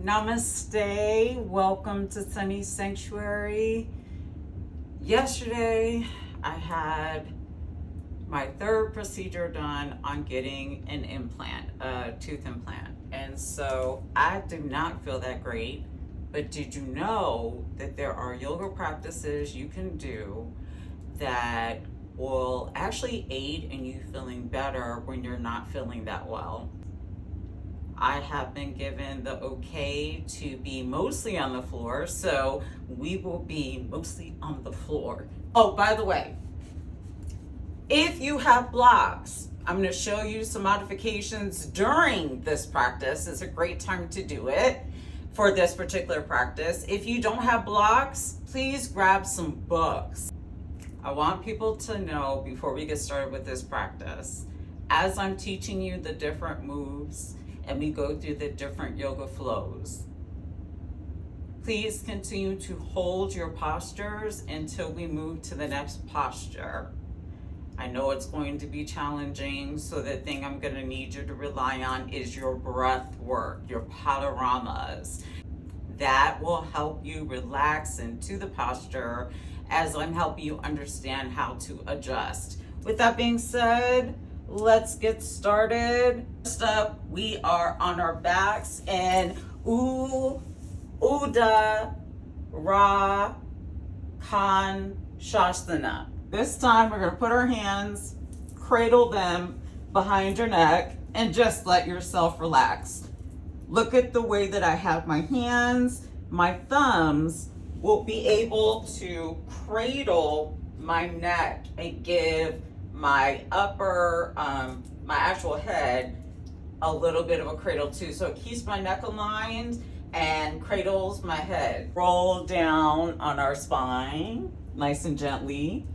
Namaste. Welcome to Sunny Sanctuary. Yesterday, I had my third procedure done on getting an implant, a tooth implant. And so I do not feel that great. But did you know that there are yoga practices you can do that will actually aid in you feeling better when you're not feeling that well? I have been given the okay to be mostly on the floor, so we will be mostly on the floor. Oh, by the way, if you have blocks, I'm going to show you some modifications during this practice. It's a great time to do it for this particular practice. If you don't have blocks, please grab some books. I want people to know before we get started with this practice, as I'm teaching you the different moves and we go through the different yoga flows, please continue to hold your postures until we move to the next posture. I know it's going to be challenging, so the thing I'm going to need you to rely on is your breath work, your panoramas. That will help you relax into the posture as I'm helping you understand how to adjust. With that being said, let's get started. First up, we are on our backs in Uddiyana Shasana. This time we're going to put our hands, cradle them behind your neck, and just let yourself relax. Look at the way that I have my hands. My thumbs will be able to cradle my neck and give my upper, my actual head a little bit of a cradle too. So it keeps my neck aligned and cradles my head. Roll down on our spine, nice and gently.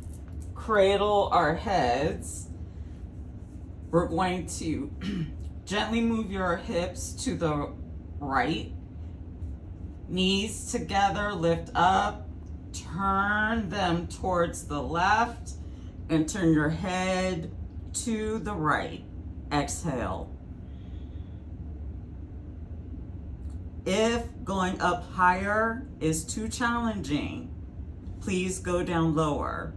Cradle our heads. We're going to gently move your hips to the right. Knees together, lift up. Turn them towards the left and turn your head to the right. Exhale. If going up higher is too challenging, please go down lower.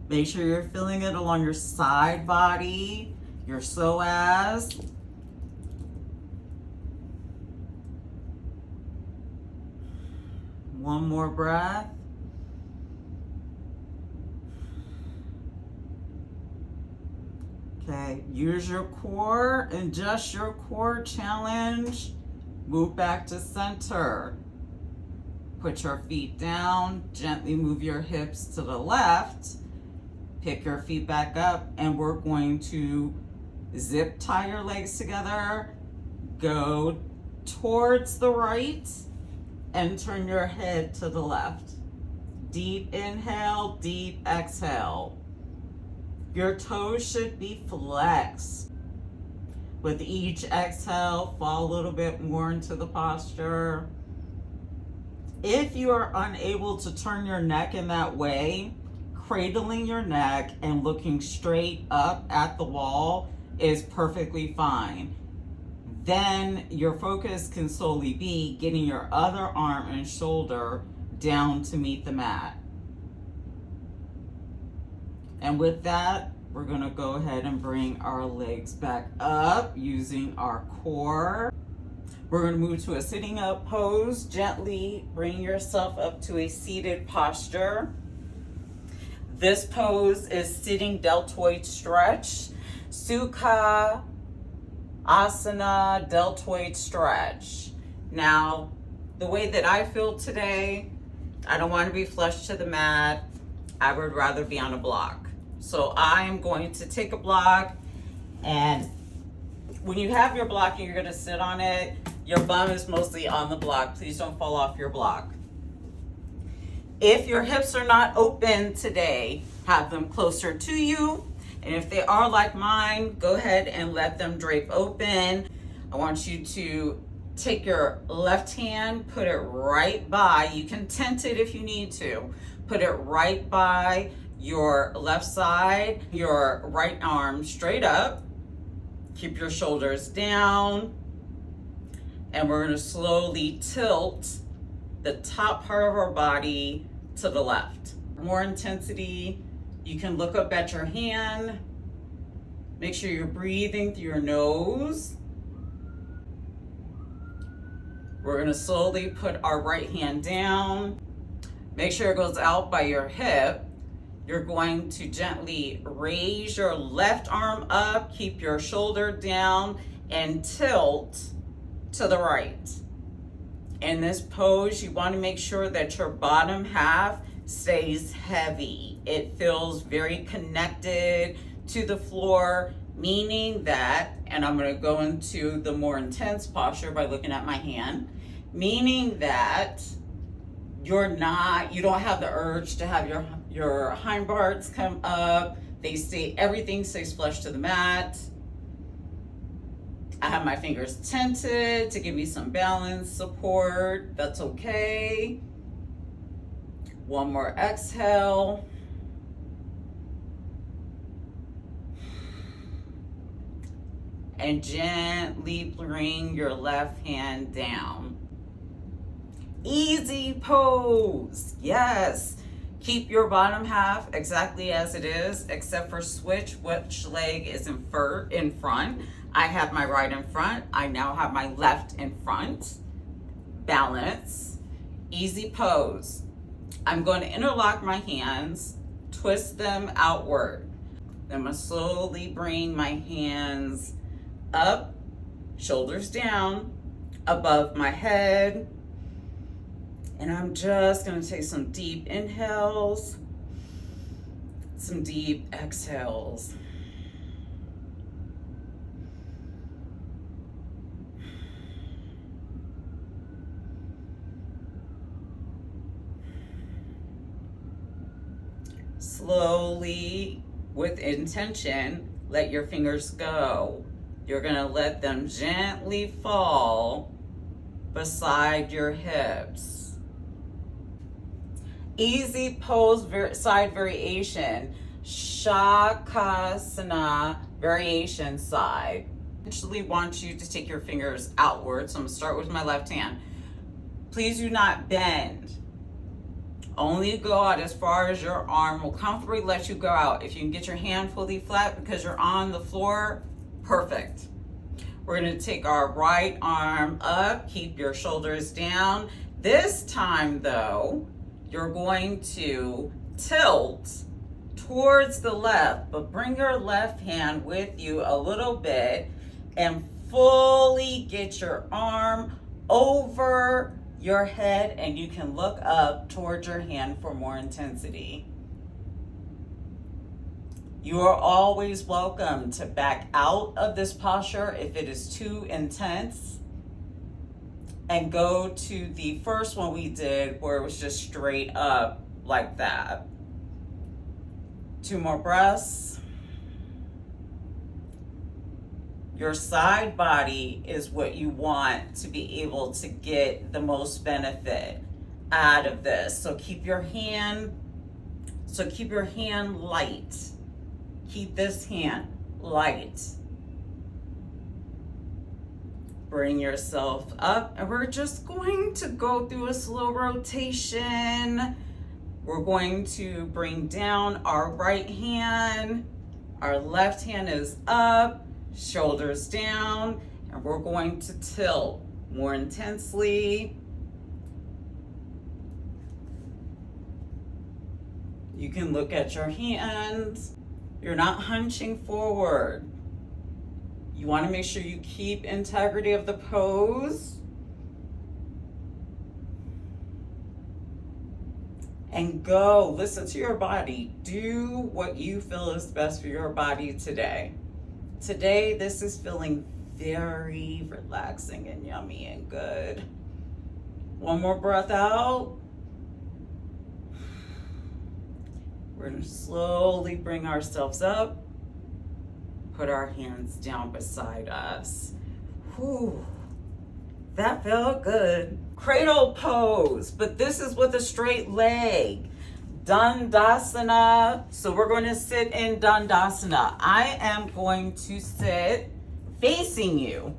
Make sure you're feeling it along your side body, your psoas. One more breath. Okay, use your core, adjust your core challenge. Move back to center. Put your feet down, gently move your hips to the left. Pick your feet back up, and we're going to zip tie your legs together. Go towards the right and turn your head to the left. Deep inhale, deep exhale. Your toes should be flexed. With each exhale, fall a little bit more into the posture. If you are unable to turn your neck in that way, cradling your neck and looking straight up at the wall is perfectly fine. Then your focus can solely be getting your other arm and shoulder down to meet the mat. And with that, we're going to go ahead and bring our legs back up using our core. We're going to move to a sitting up pose. Gently bring yourself up to a seated posture. This pose is sitting deltoid stretch. Sukha Asana deltoid stretch. Now, the way that I feel today, I don't want to be flush to the mat. I would rather be on a block. So I am going to take a block, and when you have your block and you're going to sit on it, your bum is mostly on the block. Please don't fall off your block. If your hips are not open today, have them closer to you. And if they are like mine, go ahead and let them drape open. I want you to take your left hand, put it right by, you can tent it if you need to, put it right by your left side, your right arm straight up. Keep your shoulders down. And we're gonna slowly tilt the top part of our body to the left. More intensity, you can look up at your hand. Make sure you're breathing through your nose. We're gonna slowly put our right hand down. Make sure it goes out by your hip. You're going to gently raise your left arm up, keep your shoulder down, and tilt to the right. In this pose, you want to make sure that your bottom half stays heavy. It feels very connected to the floor, meaning that, and I'm going to go into the more intense posture by looking at my hand, meaning that you don't have the urge to have your hind parts come up. Everything stays flush to the mat. I have my fingers tented to give me some balance support. That's okay. One more exhale. And gently bring your left hand down. Easy pose. Yes. Keep your bottom half exactly as it is, except for switch which leg is in front. I have my right in front. I now have my left in front. Balance. Easy pose. I'm going to interlock my hands, twist them outward. I'm going to slowly bring my hands up, shoulders down, above my head. And I'm just going to take some deep inhales, some deep exhales. Slowly, with intention, let your fingers go. You're going to let them gently fall beside your hips. Easy pose side variation, Shakasana variation side. I actually want you to take your fingers outward, so I'm going to start with my left hand. Please do not bend. Only go out as far as your arm will comfortably let you go out. If you can get your hand fully flat because you're on the floor, perfect. We're going to take our right arm up, keep your shoulders down. This time though, you're going to tilt towards the left, but bring your left hand with you a little bit and fully get your arm over your head, and you can look up towards your hand for more intensity. You are always welcome to back out of this posture if it is too intense and go to the first one we did where it was just straight up like that. 2 more breaths. Your side body is what you want to be able to get the most benefit out of this. So keep your hand light. Keep this hand light. Bring yourself up, and we're just going to go through a slow rotation. We're going to bring down our right hand. Our left hand is up, shoulders down, and we're going to tilt more intensely. You can look at your hands. You're not hunching forward. You want to make sure you keep integrity of the pose. And go. Listen to your body. Do what you feel is best for your body today. Today, this is feeling very relaxing and yummy and good. One more breath out. We're going to slowly bring ourselves up. Put our hands down beside us. Whew, that felt good. Cradle pose, but this is with a straight leg. Dandasana. So we're going to sit in Dandasana. I am going to sit facing you.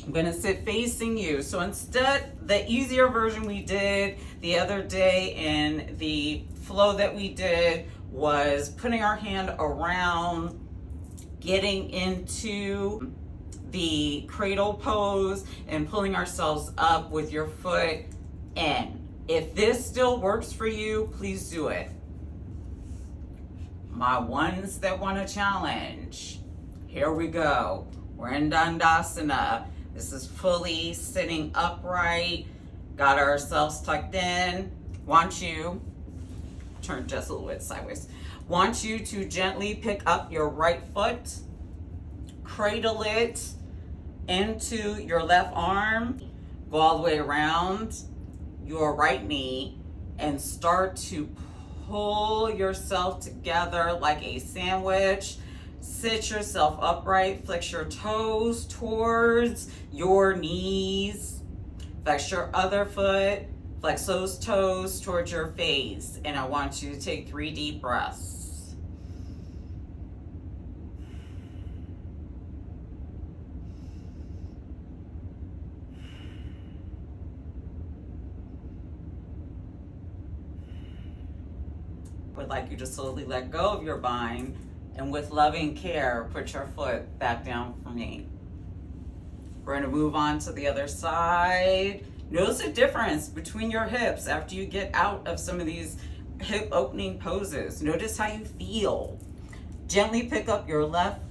I'm gonna sit facing you. So instead, the easier version we did the other day in the flow that we did was putting our hand around, getting into the cradle pose and pulling ourselves up with your foot in. If this still works for you, please do it. My ones that want to challenge, here we go. We're in Dandasana. This is fully sitting upright, got ourselves tucked in. Want you, turn just a little bit sideways. Want you to gently pick up your right foot, cradle it into your left arm, go all the way around your right knee, and start to pull yourself together like a sandwich. Sit yourself upright, flex your toes towards your knees, flex your other foot, flex those toes towards your face, and I want you to take 3 deep breaths. Would like you to slowly let go of your bind, and with loving care, put your foot back down for me. We're gonna move on to the other side. Notice the difference between your hips after you get out of some of these hip opening poses. Notice how you feel. Gently pick up your left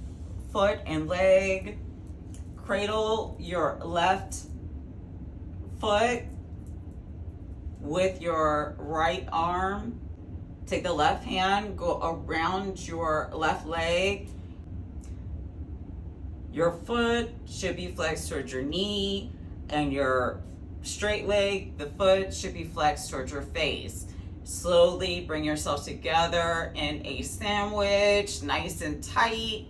foot and leg. Cradle your left foot with your right arm. Take the left hand, go around your left leg. Your foot should be flexed towards your knee, and your straight leg, the foot should be flexed towards your face. Slowly bring yourself together in a sandwich, nice and tight.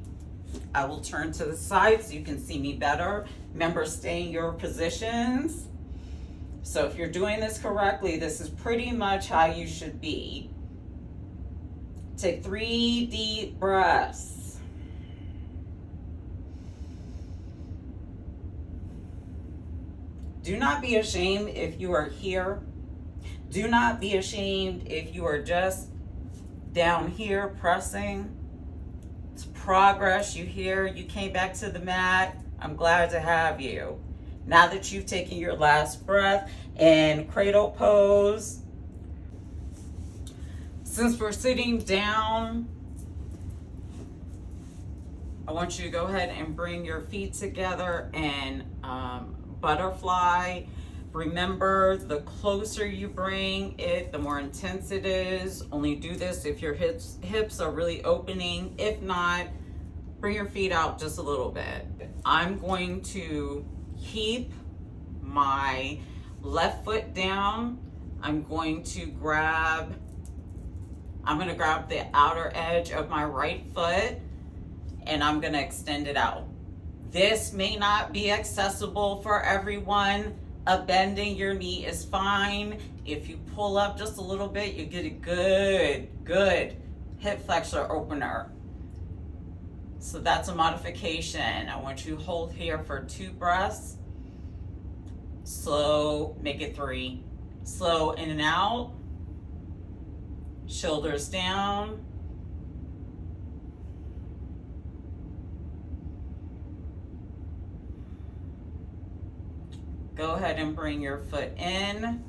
I will turn to the side so you can see me better. Remember, stay in your positions. So if you're doing this correctly, this is pretty much how you should be. Take 3 deep breaths. Do not be ashamed if you are here. Do not be ashamed if you are just down here pressing. It's progress. You here, you came back to the mat. I'm glad to have you. Now that you've taken your last breath in cradle pose, since we're sitting down, I want you to go ahead and bring your feet together and butterfly. Remember, the closer you bring it, the more intense it is. Only do this if your hips are really opening. If not, bring your feet out just a little bit. I'm going to keep my left foot down. I'm going to grab the outer edge of my right foot, and I'm gonna extend it out. This may not be accessible for everyone. Bending your knee is fine. If you pull up just a little bit, you get a good hip flexor opener. So that's a modification. I want you to hold here for 2 breaths. Slow, make it 3. Slow in and out. Shoulders down. Go ahead and bring your foot in.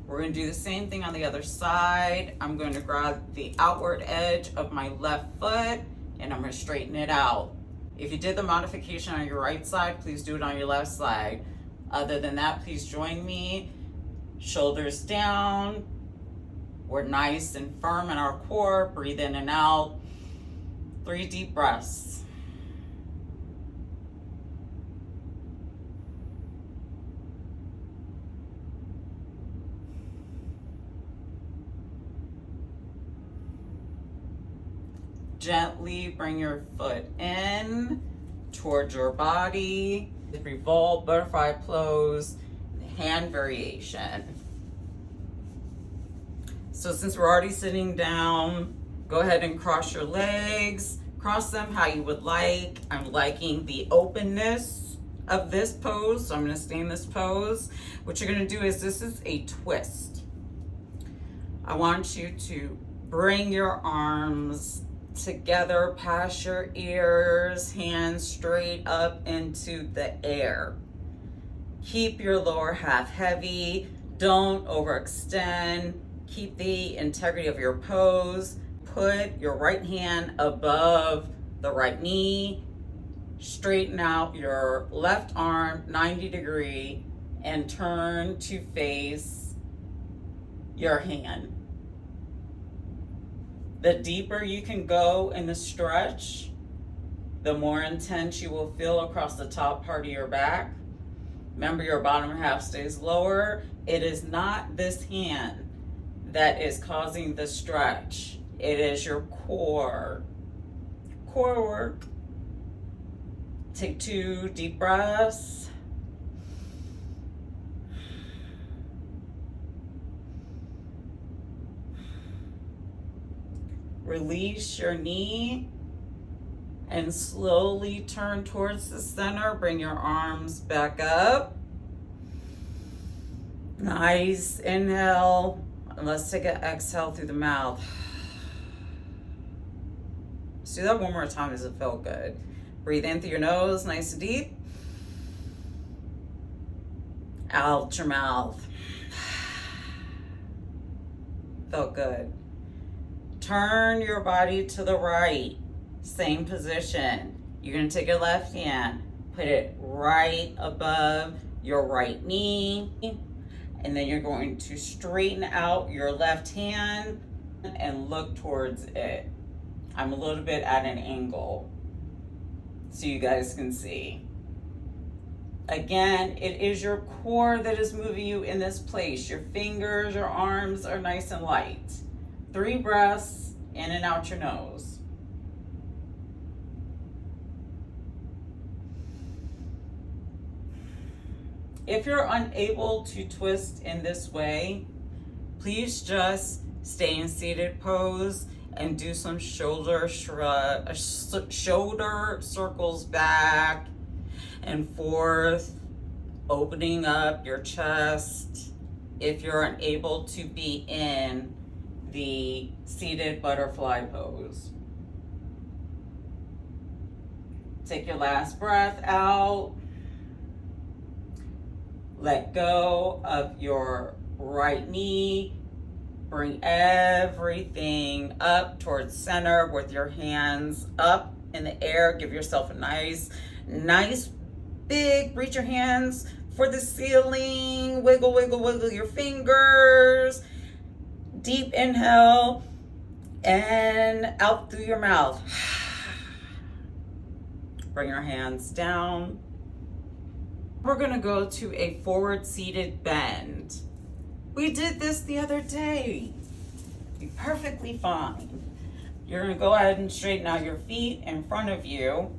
We're going to do the same thing on the other side. I'm going to grab the outward edge of my left foot, and I'm going to straighten it out. If you did the modification on your right side, please do it on your left side. Other than that, please join me. Shoulders down. We're nice and firm in our core. Breathe in and out. 3 deep breaths. Gently bring your foot in towards your body. Revolve, butterfly pose, hand variation. So since we're already sitting down, go ahead and cross your legs. Cross them how you would like. I'm liking the openness of this pose. So I'm going to stay in this pose. What you're going to do is, this is a twist. I want you to bring your arms together past your ears, hands straight up into the air. Keep your lower half heavy. Don't overextend. Keep the integrity of your pose. Put your right hand above the right knee. Straighten out your left arm 90 degree and turn to face your hand. The deeper you can go in the stretch, the more intense you will feel across the top part of your back. Remember, your bottom half stays lower. It is not this hand that is causing the stretch. It is your core. Core work. Take 2 deep breaths. Release your knee and slowly turn towards the center. Bring your arms back up. Nice inhale. And let's take an exhale through the mouth. Let's do that one more time. Does it feel good? Breathe in through your nose, nice and deep. Out your mouth. Felt good. Turn your body to the right. Same position. You're going to take your left hand, put it right above your right knee, and then you're going to straighten out your left hand and look towards it. I'm a little bit at an angle so you guys can see. Again, it is your core that is moving you in this place. Your fingers, your arms are nice and light. 3 breaths in and out your nose. If you're unable to twist in this way, please just stay in seated pose and do some shoulder circles back and forth, opening up your chest if you're unable to be in the seated butterfly pose. Take your last breath out. Let go of your right knee. Bring everything up towards center with your hands up in the air. Give yourself a nice big, reach your hands for the ceiling. Wiggle, wiggle, wiggle your fingers. Deep inhale and out through your mouth. Bring your hands down. We're gonna go to a forward seated bend. We did this the other day. Be perfectly fine. You're gonna go ahead and straighten out your feet in front of you.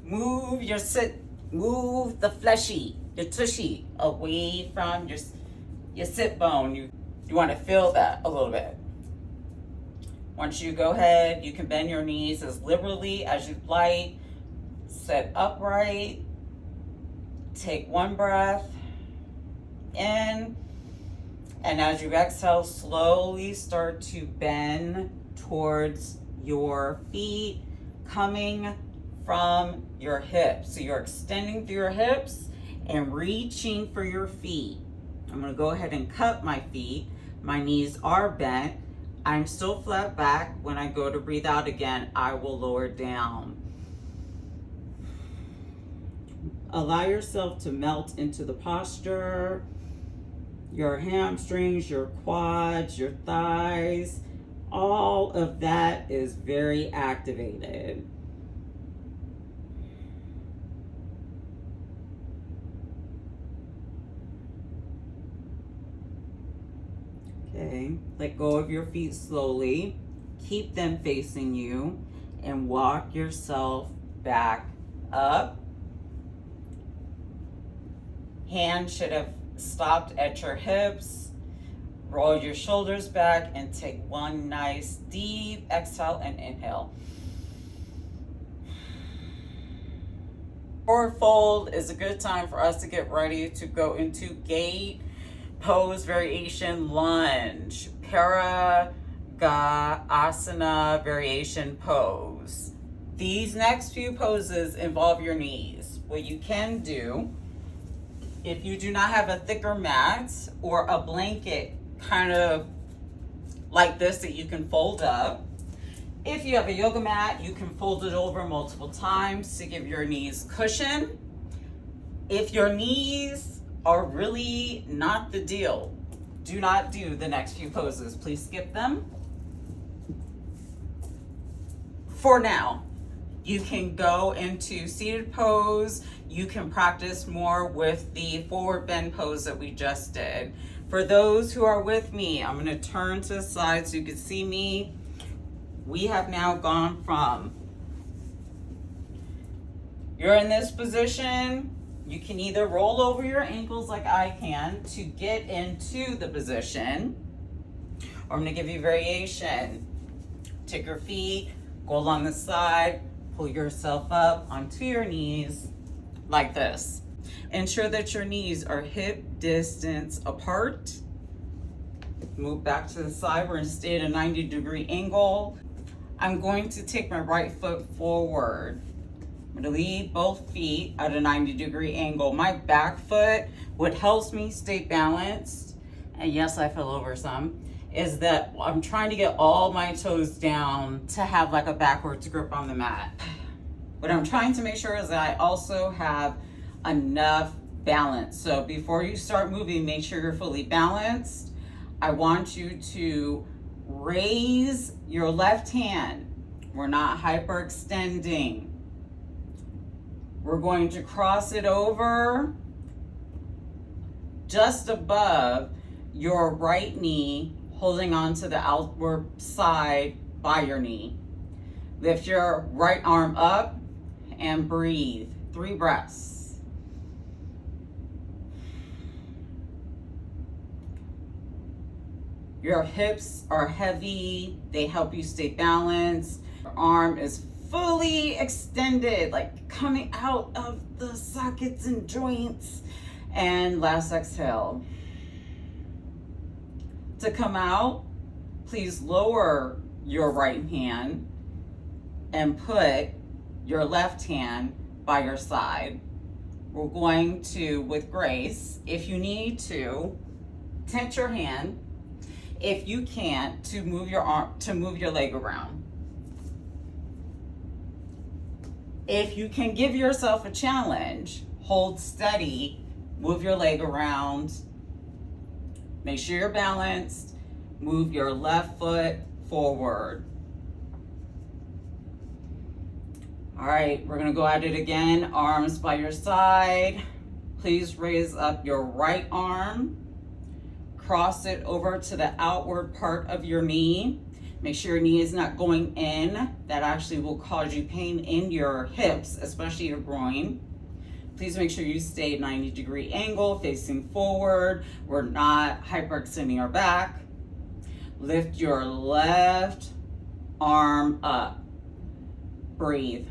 Move the fleshy, your tushy away from your sit bone. You want to feel that a little bit. Once you go ahead, you can bend your knees as liberally as you'd like. Sit upright. Take 1 breath in, and as you exhale, slowly start to bend towards your feet, coming from your hips. So you're extending through your hips and reaching for your feet. I'm going to go ahead and cut my feet. My knees are bent. I'm still flat back. When I go to breathe out again, I will lower down. Allow yourself to melt into the posture. Your hamstrings, your quads, your thighs, all of that is very activated. Okay, let go of your feet slowly. Keep them facing you and walk yourself back up. Hands should have stopped at your hips. Roll your shoulders back and take 1 nice deep exhale and inhale. Forward fold is a good time for us to get ready to go into gate pose variation lunge, Asana variation pose. These next few poses involve your knees. What you can do, if you do not have a thicker mat or a blanket kind of like this that you can fold up, if you have a yoga mat, you can fold it over multiple times to give your knees cushion. If your knees are really not the deal, do not do the next few poses. Please skip them. For now, you can go into seated pose. You can practice more with the forward bend pose that we just did. For those who are with me, I'm gonna turn to the side so you can see me. We have now gone from, you're in this position, you can either roll over your ankles like I can to get into the position, or I'm gonna give you variation. Take your feet, go along the side, pull yourself up onto your knees like this. Ensure that your knees are hip distance apart. Move back to the side. We're gonna stay at a 90-degree angle. I'm going to take my right foot forward. I'm gonna lead both feet at a 90-degree angle. My back foot, what helps me stay balanced, and yes, I fell over some, is that I'm trying to get all my toes down to have like a backwards grip on the mat. What I'm trying to make sure is that I also have enough balance. So before you start moving, make sure you're fully balanced. I want you to raise your left hand. We're not hyperextending. We're going to cross it over just above your right knee, holding on to the outward side by your knee. Lift your right arm up and breathe. 3 breaths. Your hips are heavy. They help you stay balanced. Your arm is fully extended, like coming out of the sockets and joints. And last exhale. To come out, please lower your right hand and put your left hand by your side. We're going to, with grace, if you need to, tent your hand. If you can't, to move your arm, to move your leg around. If you can give yourself a challenge, hold steady, move your leg around, make sure you're balanced, move your left foot forward. All right, we're gonna go at it again, arms by your side. Please raise up your right arm. Cross it over to the outward part of your knee. Make sure your knee is not going in. That actually will cause you pain in your hips, especially your groin. Please make sure you stay 90-degree angle, facing forward. We're not hyperextending our back. Lift your left arm up. Breathe.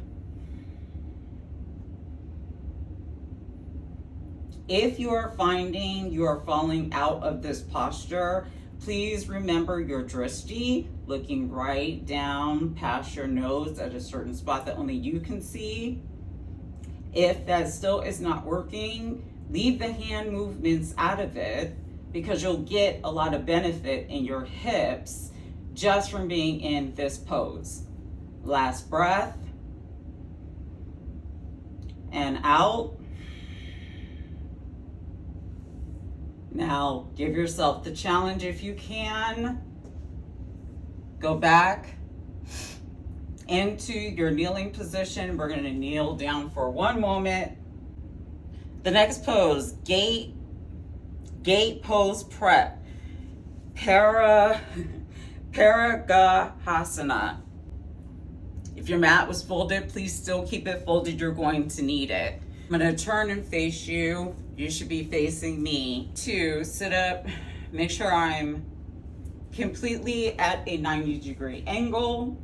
If you are finding you are falling out of this posture, please remember your drishti, looking right down past your nose at a certain spot that only you can see. If that still is not working, leave the hand movements out of it, because you'll get a lot of benefit in your hips just from being in this pose. Last breath. And out. Now, give yourself the challenge if you can. Go back into your kneeling position. We're going to kneel down for 1 moment. The next pose, gate pose prep. Paragahasana. If your mat was folded, please still keep it folded. You're going to need it. I'm going to turn and face you. You should be facing me. 2, sit up. Make sure I'm completely at a 90-degree angle.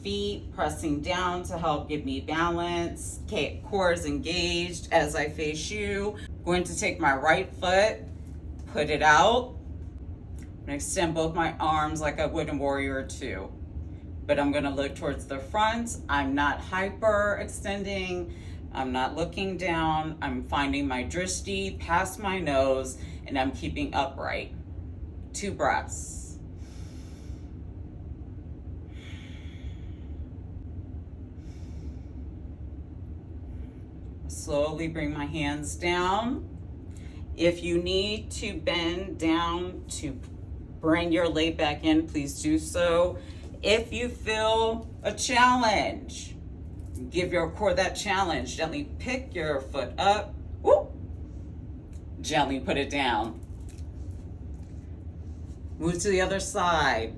feet, pressing down to help give me balance. Core is engaged as I face you. I'm going to take my right foot, put it out. I'm gonna extend both my arms like I would in Warrior 2. But I'm gonna look towards the front. I'm not hyper extending. I'm not looking down. I'm finding my drishti past my nose, and I'm keeping upright. 2 breaths. Slowly bring my hands down. If you need to bend down to bring your leg back in, please do so. If you feel a challenge, give your core that challenge. Gently pick your foot up. Woo! Gently put it down. Move to the other side.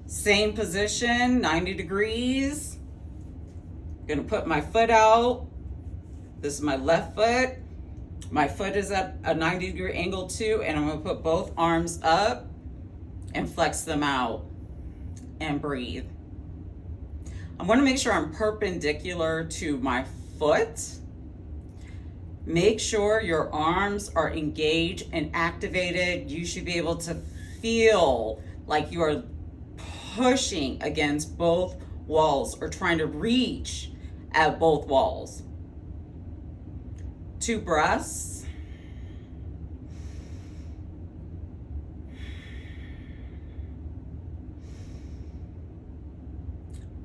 Same position, 90 degrees. Gonna put my foot out. This is my left foot. My foot is at a 90-degree angle too, and I'm gonna put both arms up and flex them out and breathe. I'm gonna make sure I'm perpendicular to my foot. Make sure your arms are engaged and activated. You should be able to feel like you are pushing against both walls or trying to reach at both walls. 2 breaths.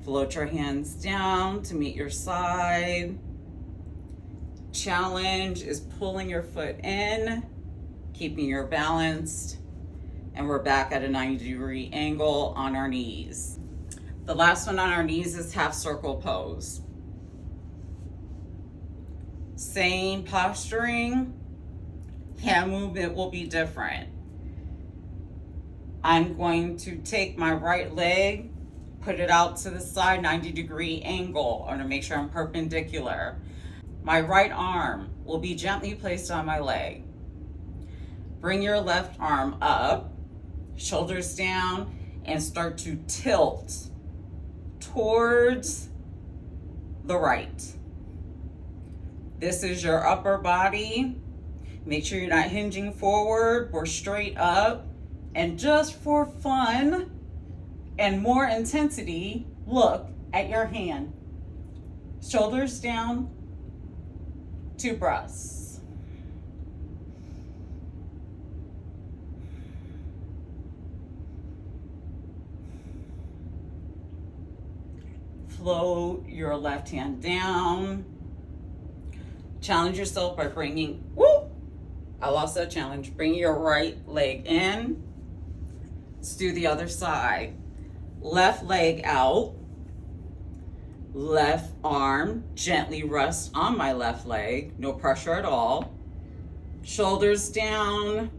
Float your hands down to meet your side. Challenge is pulling your foot in, keeping your balanced, and we're back at a 90-degree angle on our knees. The last one on our knees is half circle pose. Same posturing, hand movement will be different. I'm going to take my right leg, put it out to the side, 90-degree angle. I'm gonna make sure I'm perpendicular. My right arm will be gently placed on my leg. Bring your left arm up, shoulders down, and start to tilt towards the right. This is your upper body. Make sure you're not hinging forward or straight up. And just for fun and more intensity, look at your hand. Shoulders down, 2 breaths. Float your left hand down. Challenge yourself by bringing, I lost that challenge. Bring your right leg in. Let's do the other side. Left leg out. Left arm gently rests on my left leg. No pressure at all. Shoulders down.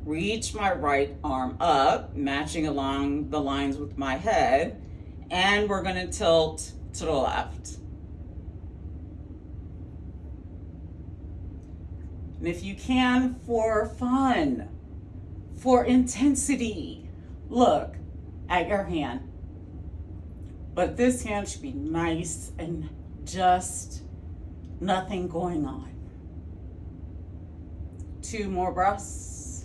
Reach my right arm up, matching along the lines with my head. And we're gonna tilt to the left. And if you can, for fun, for intensity, look at your hand. But this hand should be nice and just nothing going on. 2 more breaths.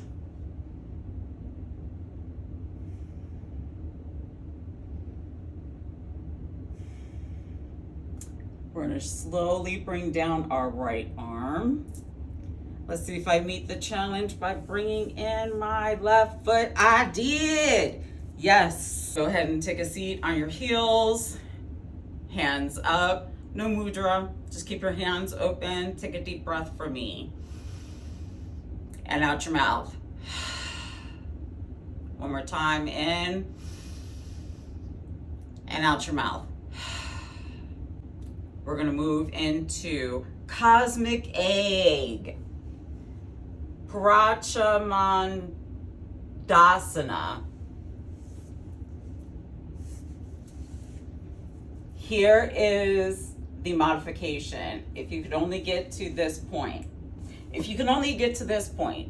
We're gonna slowly bring down our right arm. Let's see if I meet the challenge by bringing in my left foot. I did. Yes. Go ahead and take a seat on your heels. Hands up. No mudra. Just keep your hands open. Take a deep breath for me. And out your mouth. One more time. In. And out your mouth. We're going to move into Cosmic Egg. Prachamandasana. Here is the modification. If you could only get to this point. If you can only get to this point.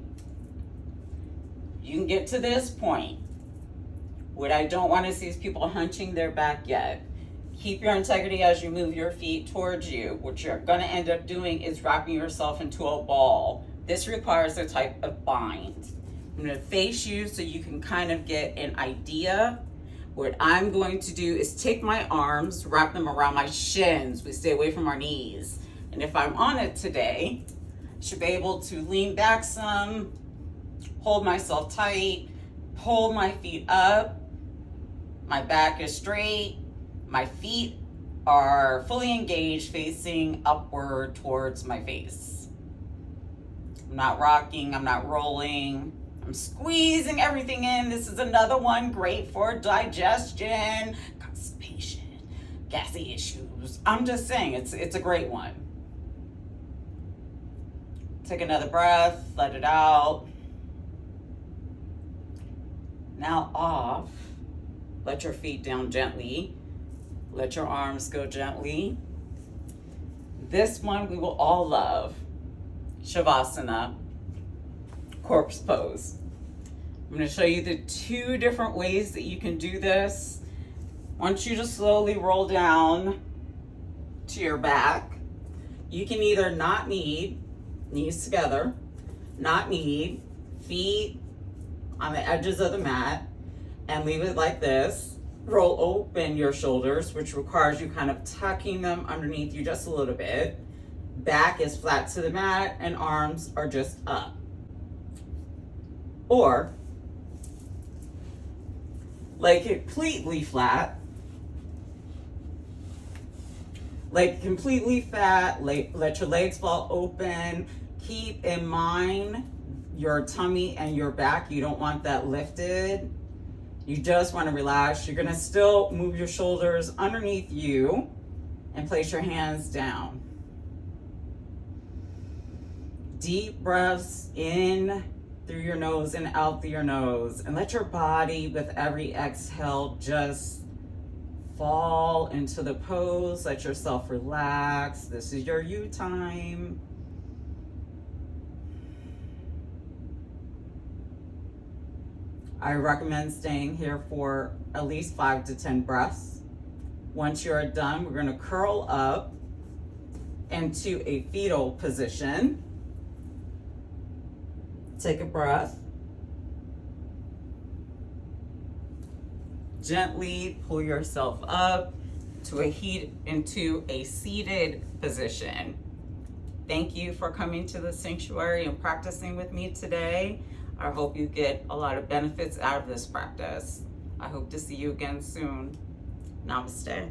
You can get to this point What I don't want to see is people hunching their back yet. Keep your integrity as you move your feet towards you. What you're going to end up doing is wrapping yourself into a ball. This requires a type of bind. I'm going to face you so you can kind of get an idea. What I'm going to do is take my arms, wrap them around my shins. We stay away from our knees. And if I'm on it today, I should be able to lean back some, hold myself tight, hold my feet up. My back is straight. My feet are fully engaged, facing upward towards my face. I'm not rocking, I'm not rolling. I'm squeezing everything in. This is another one great for digestion, constipation, gassy issues. I'm just saying, it's a great one. Take another breath, let it out. Now off. Let your feet down gently. Let your arms go gently. This one we will all love. Shavasana, corpse pose. I'm going to show you the 2 different ways that you can do this. I want you to slowly roll down to your back. You can either not knead, knees together, not knead, feet on the edges of the mat, and leave it like this. Roll open your shoulders, which requires you kind of tucking them underneath you just a little bit. Back is flat to the mat and arms are just up. Or lay completely flat. Lay completely flat, let your legs fall open. Keep in mind your tummy and your back. You don't want that lifted. You just want to relax. You're going to still move your shoulders underneath you and place your hands down. Deep breaths in through your nose and out through your nose. And let your body, with every exhale, just fall into the pose. Let yourself relax. This is your you time. I recommend staying here for at least 5 to 10 breaths. Once you're done, we're going to curl up into a fetal position. Take a breath. Gently pull yourself up into a seated position. Thank you for coming to the sanctuary and practicing with me today. I hope you get a lot of benefits out of this practice. I hope to see you again soon. Namaste.